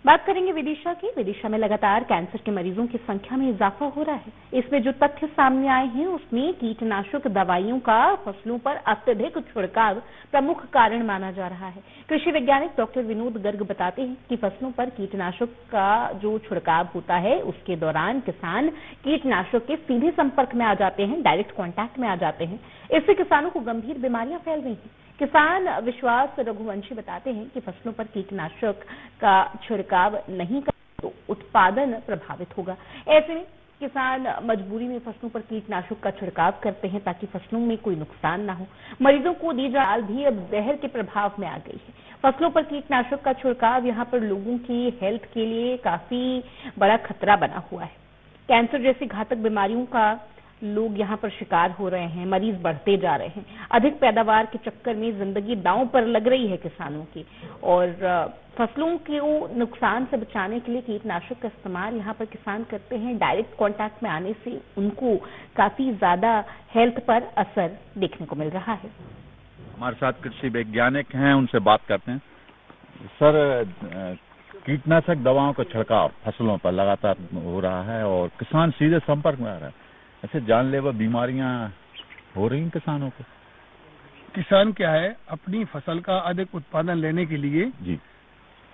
बात करेंगे विदिशा की। विदिशा में लगातार कैंसर के मरीजों की संख्या में इजाफा हो रहा है। इसमें जो तथ्य सामने आए हैं उसमें कीटनाशक दवाइयों का फसलों पर अत्यधिक छिड़काव प्रमुख कारण माना जा रहा है। कृषि वैज्ञानिक डॉक्टर विनोद गर्ग बताते हैं कि फसलों पर कीटनाशक का जो छिड़काव होता है उसके दौरान किसान कीटनाशक के सीधे संपर्क में आ जाते हैं, डायरेक्ट कॉन्टैक्ट में आ जाते हैं। इससे किसानों को गंभीर बीमारियां फैल रही हैं। किसान विश्वास रघुवंशी बताते हैं कि फसलों पर कीटनाशक का छिड़काव नहीं करें तो उत्पादन प्रभावित होगा। ऐसे में किसान मजबूरी में फसलों पर कीटनाशक का छिड़काव करते हैं ताकि फसलों में कोई नुकसान ना हो। मरीजों को दी जा दाल भी अब जहर के प्रभाव में आ गई है। फसलों पर कीटनाशक का छिड़काव यहाँ पर लोगों की हेल्थ के लिए काफी बड़ा खतरा बना हुआ है। कैंसर जैसी घातक बीमारियों का लोग यहाँ पर शिकार हो रहे हैं, मरीज बढ़ते जा रहे हैं। अधिक पैदावार के चक्कर में जिंदगी दांव पर लग रही है किसानों की, और फसलों के नुकसान से बचाने के लिए कीटनाशक का इस्तेमाल यहाँ पर किसान करते हैं। डायरेक्ट कांटेक्ट में आने से उनको काफी ज्यादा हेल्थ पर असर देखने को मिल रहा है। हमारे साथ कृषि वैज्ञानिक हैं, उनसे बात करते हैं। सर, कीटनाशक दवाओं का छिड़काव फसलों पर लगातार हो रहा है और किसान सीधे संपर्क में आ रहा है। ऐसे जानलेवा बीमारियां हो रही हैं किसानों को। किसान क्या है, अपनी फसल का अधिक उत्पादन लेने के लिए जी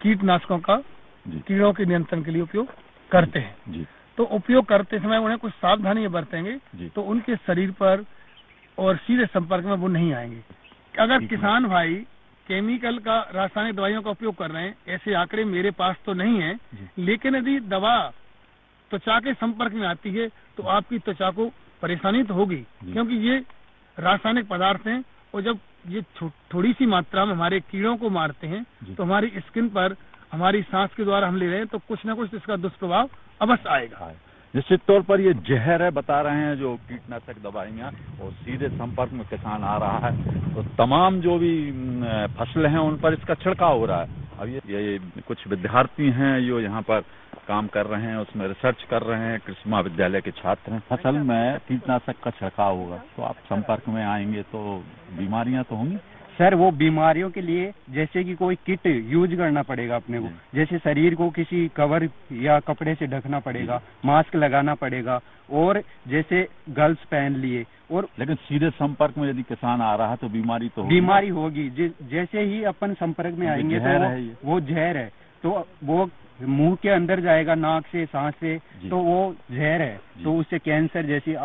कीटनाशकों का कीड़ों के नियंत्रण के लिए उपयोग करते हैं जी। तो उपयोग करते समय उन्हें कुछ सावधानी बरतेंगे तो उनके शरीर पर और सीधे संपर्क में वो नहीं आएंगे। अगर किसान भाई केमिकल का, रासायनिक दवाइयों का उपयोग कर रहे हैं, ऐसे आंकड़े मेरे पास तो नहीं है, लेकिन यदि दवा त्वचा के संपर्क में आती है तो आपकी त्वचा को परेशानी तो होगी, क्योंकि ये रासायनिक पदार्थ हैं और जब ये थोड़ी सी मात्रा में हमारे कीड़ों को मारते हैं तो हमारी स्किन पर, हमारी सांस के द्वारा हम ले रहे हैं तो कुछ ना कुछ इसका दुष्प्रभाव अवश्य आएगा। निश्चित तौर पर ये जहर है, बता रहे हैं जो कीटनाशक दवाइयां, और सीधे संपर्क में किसान आ रहा है तो तमाम जो भी फसलें हैं उन पर इसका छिड़काव हो रहा है। अब ये कुछ विद्यार्थी हैं जो यहाँ पर काम कर रहे हैं, उसमें रिसर्च कर रहे हैं, कृषि महाविद्यालय के छात्र हैं। फसल में कीटनाशक का छिड़काव होगा तो आप संपर्क में आएंगे तो बीमारियां तो होंगी। सर, वो बीमारियों के लिए जैसे कि कोई किट यूज करना पड़ेगा अपने को, जैसे शरीर को किसी कवर या कपड़े से ढकना पड़ेगा, मास्क लगाना पड़ेगा, और जैसे ग्लव्स पहन लिए। और लेकिन सीधे संपर्क में यदि किसान आ रहा है तो बीमारी तो बीमारी होगी। जैसे ही अपन संपर्क में आएंगे तो वो जहर है, तो वो मुंह के अंदर जाएगा, नाक से, सांस से, तो वो जहर है, तो उससे कैंसर जैसी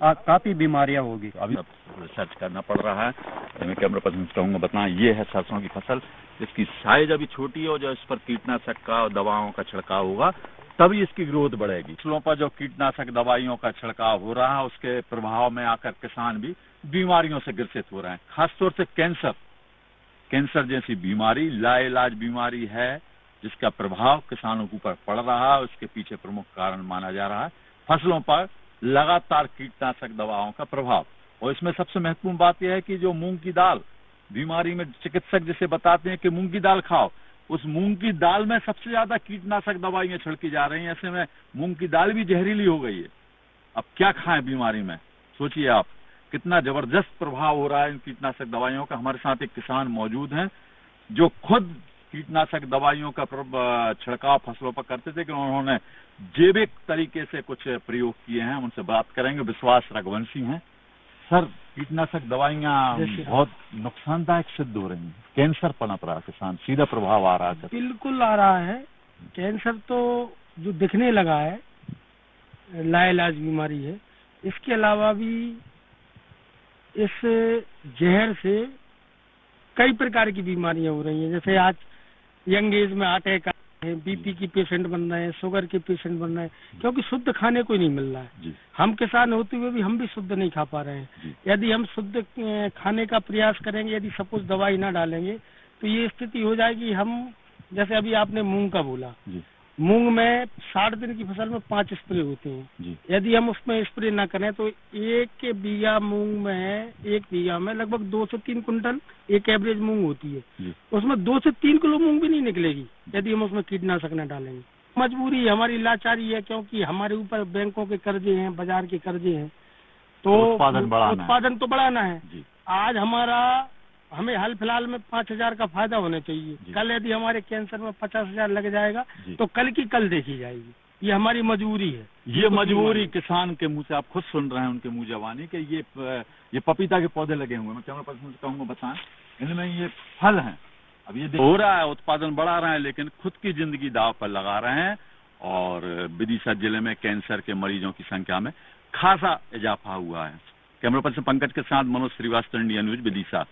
काफी बीमारियां होगी। अभी रिसर्च करना पड़ रहा है। मैं कैमरा पर्सन कहूँगा बताएं, ये है सरसों की फसल, इसकी साइज अभी छोटी है और जो इस पर कीटनाशक का दवाओं का छिड़काव होगा तभी इसकी ग्रोथ बढ़ेगी। फसलों पर जो कीटनाशक दवाइयों का छिड़काव हो रहा है उसके प्रभाव में आकर किसान भी बीमारियों से ग्रसित हो रहे हैं। खासतौर से कैंसर जैसी बीमारी लाइलाज बीमारी है जिसका प्रभाव किसानों के ऊपर पड़ रहा है। उसके पीछे प्रमुख कारण माना जा रहा है फसलों पर लगातार कीटनाशक दवाओं का प्रभाव। और इसमें सबसे महत्वपूर्ण बात यह है कि जो मूंग की दाल बीमारी में चिकित्सक जिसे बताते हैं कि मूंग की दाल खाओ, उस मूंग की दाल में सबसे ज्यादा कीटनाशक दवाइयां छिड़की जा रही हैं। ऐसे में मूंग की दाल भी जहरीली हो गई है। अब क्या खाएं बीमारी में, सोचिए आप कितना जबरदस्त प्रभाव हो रहा है इन कीटनाशक दवाइयों का। हमारे साथ एक किसान मौजूद हैं जो खुद कीटनाशक दवाइयों का छिड़काव फसलों पर करते थे कि उन्होंने जैविक तरीके से कुछ प्रयोग किए हैं। उनसे बात करेंगे। विश्वास रघुवंशी हैं। सर, कीटनाशक दवाइयां बहुत नुकसानदायक सिद्ध हो रही हैं, कैंसर पनप रहा है, किसान सीधा प्रभाव आ रहा है। बिल्कुल आ रहा है। कैंसर तो जो दिखने लगा है लाइलाज बीमारी है। इसके अलावा भी इस जहर से कई प्रकार की बीमारियां हो रही हैं। जैसे आज यंग एज में अटैक है, बीपी की पेशेंट बन रहे हैं, शुगर के पेशेंट बन रहे हैं, क्योंकि शुद्ध खाने को नहीं मिल रहा है। हम किसान होते हुए भी हम भी शुद्ध नहीं खा पा रहे हैं। यदि हम शुद्ध खाने का प्रयास करेंगे, यदि सपोज दवाई ना डालेंगे तो ये स्थिति हो जाएगी। हम जैसे अभी आपने मूंग का बोला, मूंग में 60 दिन की फसल में 5 स्प्रे होते हैं। यदि हम उसमें स्प्रे ना करें तो एक बीघा मूंग में, एक बीघा में लगभग 2 से 3 कुंटल एक एवरेज मूंग होती है। उसमें 2 से 3 किलो मूंग भी नहीं निकलेगी यदि हम उसमें कीटनाशक न डालेंगे। मजबूरी हमारी लाचारी है, क्योंकि हमारे ऊपर बैंकों के कर्जे हैं, बाजार के कर्जे हैं, तो उत्पादन तो बढ़ाना है। आज हमारा हमें हाल फिलहाल में 5,000 का फायदा होना चाहिए। कल यदि हमारे कैंसर में 50,000 लग जाएगा तो कल की कल देखी जाएगी। ये हमारी मजबूरी है। ये मजबूरी किसान के मुंह से आप खुद सुन रहे हैं, उनके मुंह जवानी कि ये पपीता के पौधे लगे हुए हैं। मैं कैमरा पर्सन से कहूंगा बताएं, इनमें ये फल हैं। अब ये हो रहा है, उत्पादन बढ़ा रहे हैं, लेकिन खुद की जिंदगी दांव पर लगा रहे हैं। और विदिशा जिले में कैंसर के मरीजों की संख्या में खासा इजाफा हुआ है। कैमरा पर्सन पंकज के साथ मनोज श्रीवास्तव, इंडिया न्यूज, विदिशा।